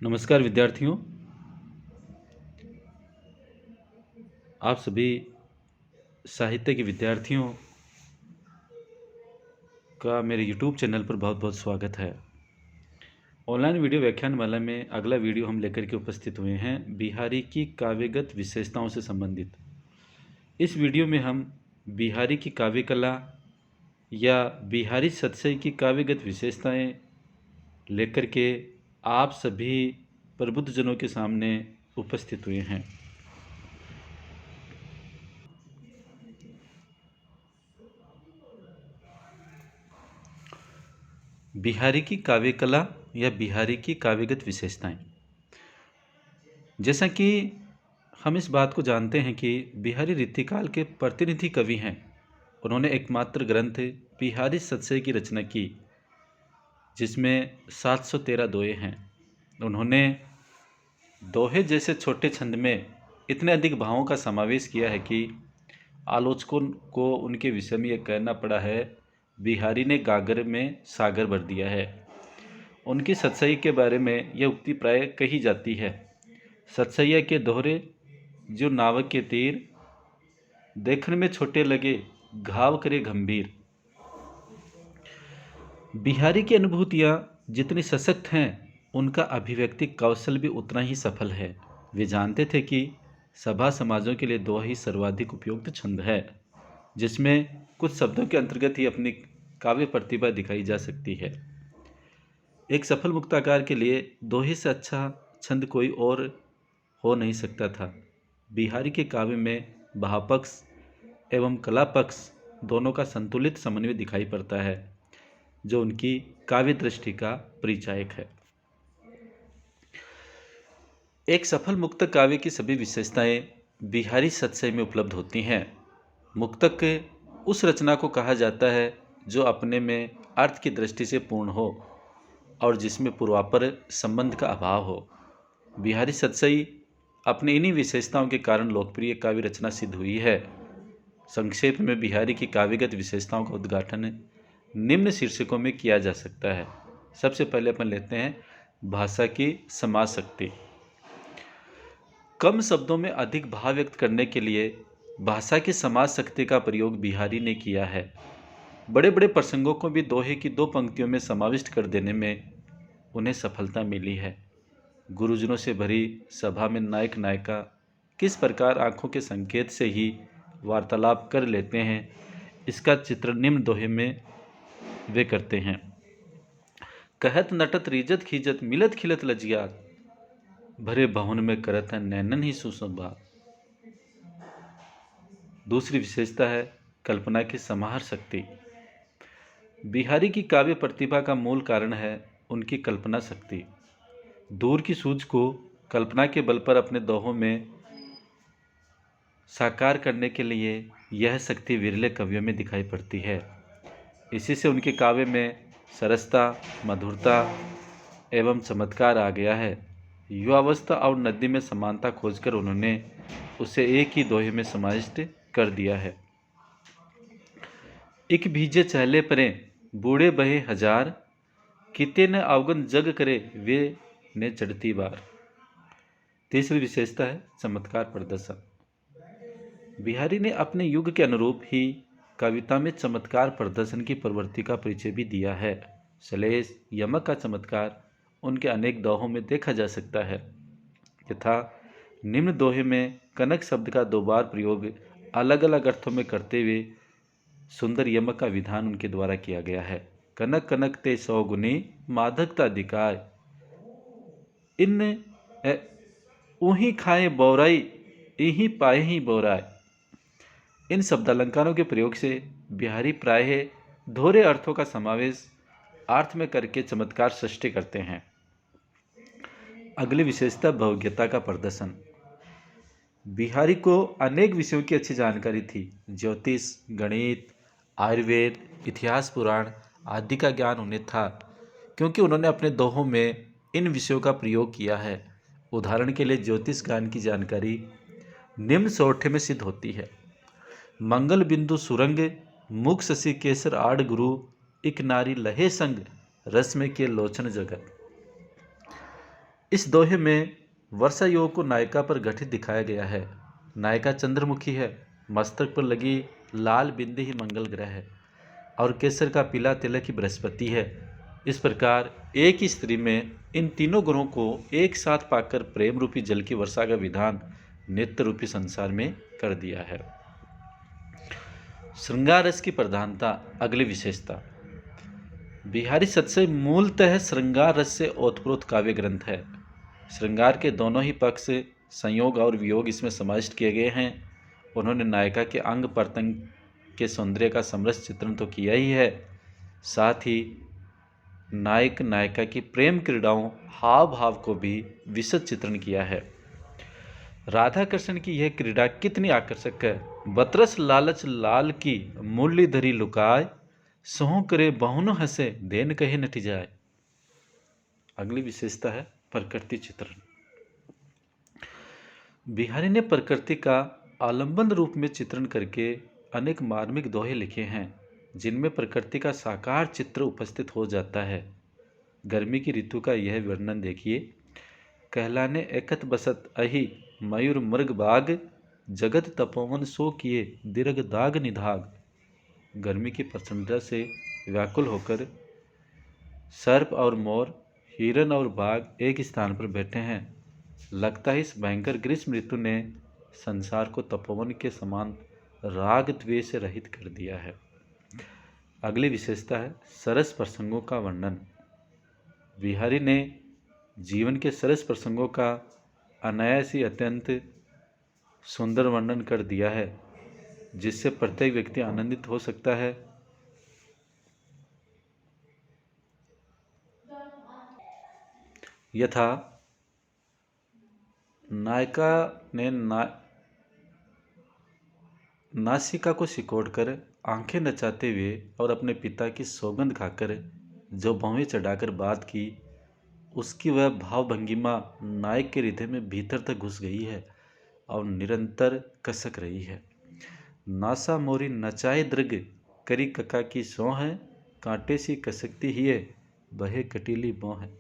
नमस्कार विद्यार्थियों। आप सभी साहित्य के विद्यार्थियों का मेरे YouTube चैनल पर बहुत बहुत स्वागत है। ऑनलाइन वीडियो व्याख्यानमाला में अगला वीडियो हम लेकर के उपस्थित हुए हैं बिहारी की काव्यगत विशेषताओं से संबंधित। इस वीडियो में हम बिहारी की काव्य कला या बिहारी सतसई की काव्यगत विशेषताएं लेकर के आप सभी प्रबुद्धजनों के सामने उपस्थित हुए हैं। बिहारी की काव्य कला या बिहारी की काव्यगत विशेषताएं। जैसा कि हम इस बात को जानते हैं कि बिहारी रीतिकाल के प्रतिनिधि कवि हैं। उन्होंने एकमात्र ग्रंथ बिहारी सतसई की रचना की, जिसमें 713 दोहे हैं। उन्होंने दोहे जैसे छोटे छंद में इतने अधिक भावों का समावेश किया है कि आलोचकों को उनके विषय में यह कहना पड़ा है, बिहारी ने गागर में सागर भर दिया है। उनकी सतसई के बारे में यह उक्ति प्राय कही जाती है, सतसैया के दोहरे जो नावक के तीर, देखने में छोटे लगे घाव करे गंभीर। बिहारी की अनुभूतियाँ जितनी सशक्त हैं, उनका अभिव्यक्ति कौशल भी उतना ही सफल है। वे जानते थे कि सभा समाजों के लिए दो ही सर्वाधिक उपयुक्त छंद है, जिसमें कुछ शब्दों के अंतर्गत ही अपनी काव्य प्रतिभा दिखाई जा सकती है। एक सफल मुक्ताकार के लिए दोहे से अच्छा छंद कोई और हो नहीं सकता था। बिहारी के काव्य में भावपक्ष एवं कला पक्ष दोनों का संतुलित समन्वय दिखाई पड़ता है, जो उनकी काव्य दृष्टि का परिचायक है। एक सफल मुक्तक काव्य की सभी विशेषताएं बिहारी सतसई में उपलब्ध होती हैं। मुक्तक उस रचना को कहा जाता है जो अपने में अर्थ की दृष्टि से पूर्ण हो और जिसमें पूर्वापर संबंध का अभाव हो। बिहारी सतसई अपनी इन्हीं विशेषताओं के कारण लोकप्रिय काव्य रचना सिद्ध हुई है। संक्षेप में बिहारी की काव्यगत विशेषताओं का उद्घाटन निम्न शीर्षकों में किया जा सकता है। सबसे पहले अपन लेते हैं भाषा की समाज शक्ति। कम शब्दों में अधिक भाव व्यक्त करने के लिए भाषा की समाज शक्ति का प्रयोग बिहारी ने किया है। बड़े बड़े प्रसंगों को भी दोहे की दो पंक्तियों में समाविष्ट कर देने में उन्हें सफलता मिली है। गुरुजनों से भरी सभा में नायक नायिका किस प्रकार आंखों के संकेत से ही वार्तालाप कर लेते हैं, इसका चित्रण निम्न दोहे में वे करते हैं। कहत नटत रीजत खीजत मिलत खिलत लजियात, भरे भवन में करत है नैनन ही सुसंवाद। दूसरी विशेषता है कल्पना की समाहर शक्ति। बिहारी की काव्य प्रतिभा का मूल कारण है उनकी कल्पना शक्ति। दूर की सूझ को कल्पना के बल पर अपने दोहों में साकार करने के लिए यह शक्ति विरले कवियों में दिखाई पड़ती है। इसी से उनके काव्य में सरसता, मधुरता एवं चमत्कार आ गया है। युवावस्था और नदी में समानता खोजकर उन्होंने उसे एक ही दोहे में समाविष्ट कर दिया है। एक भीजे चहले परे बूढ़े बहे हजार, किते न अवगन जग करे वे ने चढ़ती बार। तीसरी विशेषता है चमत्कार प्रदर्शन। बिहारी ने अपने युग के अनुरूप ही कविता में चमत्कार प्रदर्शन की प्रवृत्ति का परिचय भी दिया है। श्लेष यमक का चमत्कार उनके अनेक दोहों में देखा जा सकता है। यथा निम्न दोहे में कनक शब्द का दो बार प्रयोग अलग अलग अर्थों में करते हुए सुंदर यमक का विधान उनके द्वारा किया गया है। कनक कनक ते सौ गुनी माधकता अधिकार, इन ऊही खाए बौराई इही पाए ही बौराय। इन शब्दालंकारों के प्रयोग से बिहारी प्रायः दोहरे अर्थों का समावेश अर्थ में करके चमत्कार सृष्टि करते हैं। अगली विशेषता भव्यता का प्रदर्शन। बिहारी को अनेक विषयों की अच्छी जानकारी थी। ज्योतिष, गणित, आयुर्वेद, इतिहास, पुराण आदि का ज्ञान उन्हें था, क्योंकि उन्होंने अपने दोहों में इन विषयों का प्रयोग किया है। उदाहरण के लिए ज्योतिष ज्ञान की जानकारी निम्न सोठे में सिद्ध होती है। मंगल बिंदु सुरंग मुख शशि केसर आड़ गुरु, इक नारी लहे संग रस में के लोचन जगत। इस दोहे में वर्षा योग को नायिका पर गठित दिखाया गया है। नायिका चंद्रमुखी है, मस्तक पर लगी लाल बिंदी ही मंगल ग्रह है और केसर का पीला तिलक ही बृहस्पति है। इस प्रकार एक ही स्त्री में इन तीनों गुणों को एक साथ पाकर प्रेम रूपी जल की वर्षा का विधान नित्य रूपी संसार में कर दिया है। श्रृंगार रस की प्रधानता, अगली विशेषता। बिहारी सतसई मूलतः श्रृंगार रस से ओतप्रोत काव्य ग्रंथ है। श्रृंगार के दोनों ही पक्ष, संयोग और वियोग इसमें समाविष्ट किए गए हैं। उन्होंने नायिका के अंग प्रत्यंग के सौंदर्य का समरस चित्रण तो किया ही है, साथ ही नायक नायिका की प्रेम क्रीड़ाओं, हाव भाव को भी विशद चित्रण किया है। राधा कृष्ण की यह क्रीड़ा कितनी आकर्षक है। बतरस लालच लाल की मूली धरी लुकाय, सोह करे बहुनो हंसे देन कहे नटी जाए। अगली विशेषता है प्रकृति चित्रण। बिहारी ने प्रकृति का आलंबन रूप में चित्रण करके अनेक मार्मिक दोहे लिखे हैं, जिनमें प्रकृति का साकार चित्र उपस्थित हो जाता है। गर्मी की ऋतु का यह वर्णन देखिए। कहलाने एकत बसत अहि मयूर मृग बाग, जगत तपोवन सो किए दीर्घ दाग निधाग। गर्मी की प्रचंडता से व्याकुल होकर सर्प और मोर, हिरन और बाघ एक स्थान पर बैठे हैं। लगता है इस भयंकर ग्रीष्म ऋतु ने संसार को तपोवन के समान राग द्वेष से रहित कर दिया है। अगली विशेषता है सरस प्रसंगों का वर्णन। बिहारी ने जीवन के सरस प्रसंगों का अनायास ही अत्यंत सुंदर वर्णन कर दिया है, जिससे प्रत्येक व्यक्ति आनंदित हो सकता है। यथा नायिका ने नासिका को सिकोड़कर आंखें नचाते हुए और अपने पिता की सौगंध खाकर जो भौहें चढ़ाकर बात की, उसकी वह भाव भंगिमा नायक के हृदय में भीतर तक घुस गई है और निरंतर कसक रही है। नासा मोरी नचाए दृग, करी कका की सौ है, कांटे सी कसकती ही है, बहे कटीली मोह है।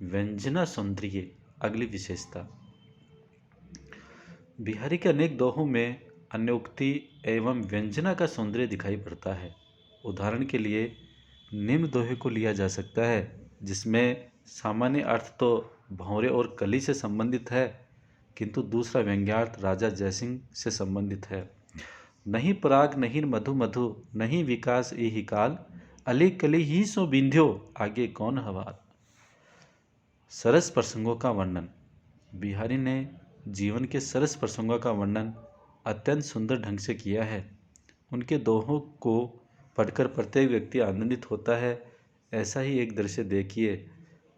व्यंजना सौंदर्य, अगली विशेषता। बिहारी के अनेक दोहों में अन्योक्ति एवं व्यंजना का सौंदर्य दिखाई पड़ता है। उदाहरण के लिए निम्न दोहे को लिया जा सकता है, जिसमें सामान्य अर्थ तो भौरे और कली से संबंधित है, किंतु दूसरा व्यंग्यार्थ राजा जयसिंह से संबंधित है। नहीं पराग नहीं मधु मधु, नहीं विकास ए ही काल, अली कली ही सो बिंध्यो, आगे कौन हवाल। सरस प्रसंगों का वर्णन। बिहारी ने जीवन के सरस प्रसंगों का वर्णन अत्यंत सुंदर ढंग से किया है। उनके दोहों को पढ़कर प्रत्येक व्यक्ति आनंदित होता है। ऐसा ही एक दृश्य देखिए।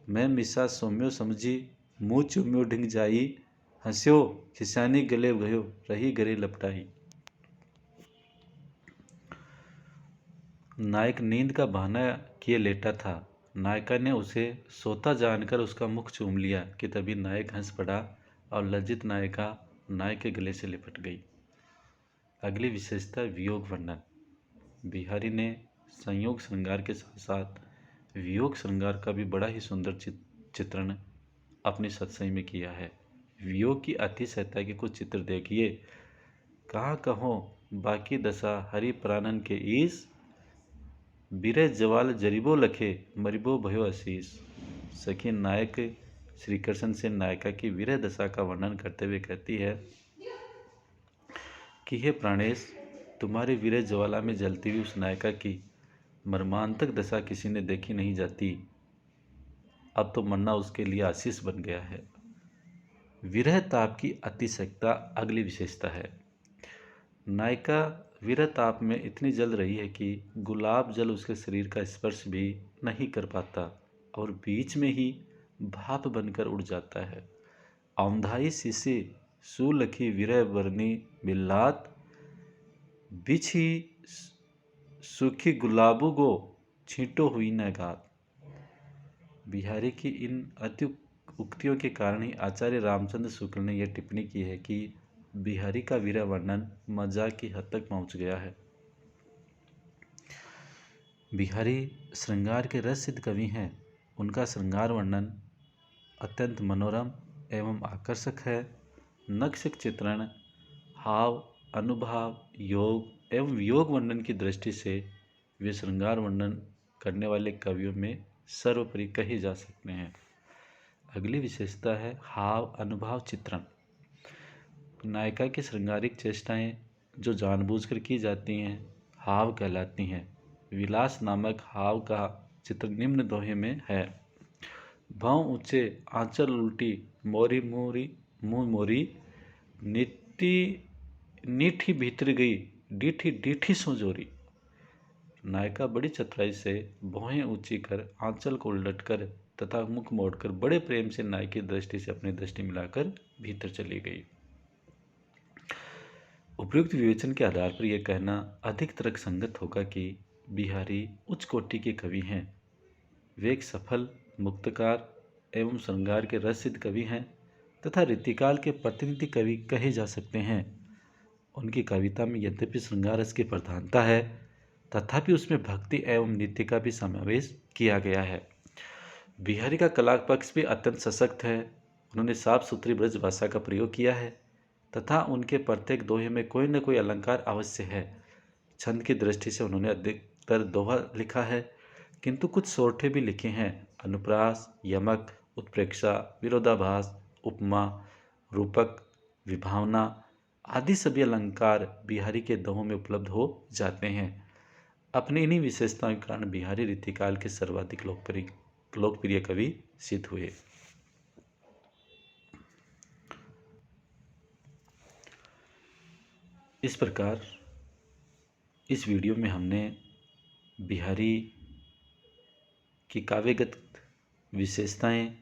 मैं मिसा सौम्यो समझी, मुँह चुम्यो ढिंग जाई, हंस्यो खिसानी गले गयो, रही गरे लपटाई। नायक नींद का बहाना किए लेटा था। नायिका ने उसे सोता जानकर उसका मुख चूम लिया कि तभी नायक हंस पड़ा और लज्जित नायिका नायक के गले से लिपट गई। अगली विशेषता वियोग वर्णन। बिहारी ने संयोग श्रृंगार के साथ साथ वियोग श्रृंगार का भी बड़ा ही सुंदर चित्रण अपनी सतसई में किया है। वियोग की अतिशयता के कुछ चित्र देखिए। कहाँ कहो बाकी दशा हरि प्राणन के ईस, बिरह जवाल जरिबो लखे मरिबो भयो असीस। सखी नायक श्री कृष्ण से नायिका की विरह दशा का वर्णन करते हुए कहती है कि हे प्राणेश, तुम्हारी विरह ज्वाला में जलती हुई उस नायिका की मर्मांतक दशा किसी ने देखी नहीं जाती। अब तो मरना उसके लिए आशीष बन गया है। विरह ताप की अतिशयता, अगली विशेषता है। नायिका विरह ताप में इतनी जल रही है कि गुलाब जल उसके शरीर का स्पर्श भी नहीं कर पाता और बीच में ही भाप बनकर उड़ जाता है। औंधाई शीशे सुलखी विरह बरनी बिल्लात, बिछी सूखी गुलाबों को छींटो हुई न गात। बिहारी की इन अति उक्तियों के कारण ही आचार्य रामचंद्र शुक्ल ने यह टिप्पणी की है कि बिहारी का विरह वर्णन मजाक की हद तक पहुंच गया है। बिहारी श्रृंगार के रस सिद्ध कवि हैं। उनका श्रृंगार वर्णन अत्यंत मनोरम एवं आकर्षक है। नक्श चित्रण, हाव, अनुभाव, योग एवं योग वर्णन की दृष्टि से वे श्रृंगार वर्णन करने वाले कवियों में सर्वोपरि कहे जा सकते हैं। अगली विशेषता है हाव, अनुभाव, चित्रण। नायिका की श्रृंगारिक चेष्टाएं जो जानबूझकर की जाती हैं हाव कहलाती हैं। विलास नामक हाव का चित्र निम्न दोहे में है। भाव ऊंचे, आंचल उल्टी, मोरी मोरी मुँह मोरी, नीठी भीतर गई, डीठी डीठी सो जोरी। नायिका बड़ी चतुराई से भौहें ऊंची कर, आंचल को उलटकर तथा मुख मोड़कर बड़े प्रेम से नायक की दृष्टि से अपनी दृष्टि मिलाकर भीतर चली गई। उपयुक्त विवेचन के आधार पर यह कहना अधिक तर्कसंगत होगा कि बिहारी उच्च कोटि के कवि हैं। वे एक सफल मुक्तकार एवं श्रृंगार के रससिद्ध कवि हैं तथा रीतिकाल के प्रतिनिधि कवि कहे जा सकते हैं। उनकी कविता में यद्यपि श्रृंगार रस की प्रधानता है तथापि उसमें भक्ति एवं नीति का भी समावेश किया गया है। बिहारी का कला पक्ष भी अत्यंत सशक्त है। उन्होंने साफ सुथरी ब्रज भाषा का प्रयोग किया है तथा उनके प्रत्येक दोहे में कोई न कोई अलंकार अवश्य है। छंद की दृष्टि से उन्होंने अधिकतर दोहा लिखा है किंतु कुछ सोरठे भी लिखे हैं। अनुप्रास, यमक, उत्प्रेक्षा, विरोधाभास, उपमा, रूपक, विभावना आदि सभी अलंकार बिहारी के दोहों में उपलब्ध हो जाते हैं। अपनी इन्हीं विशेषताओं के कारण बिहारी रीतिकाल के सर्वाधिक लोकप्रिय कवि सिद्ध हुए। इस प्रकार इस वीडियो में हमने बिहारी की काव्यगत विशेषताएं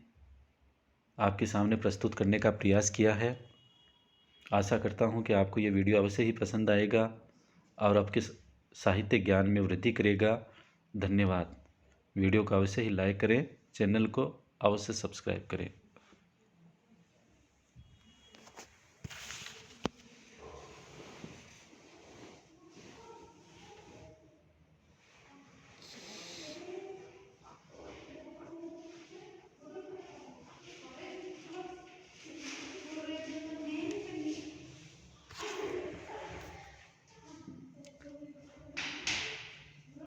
आपके सामने प्रस्तुत करने का प्रयास किया है। आशा करता हूं कि आपको ये वीडियो अवश्य ही पसंद आएगा और आपके साहित्य ज्ञान में वृद्धि करेगा। धन्यवाद। वीडियो को अवश्य ही लाइक करें, चैनल को अवश्य सब्सक्राइब करें।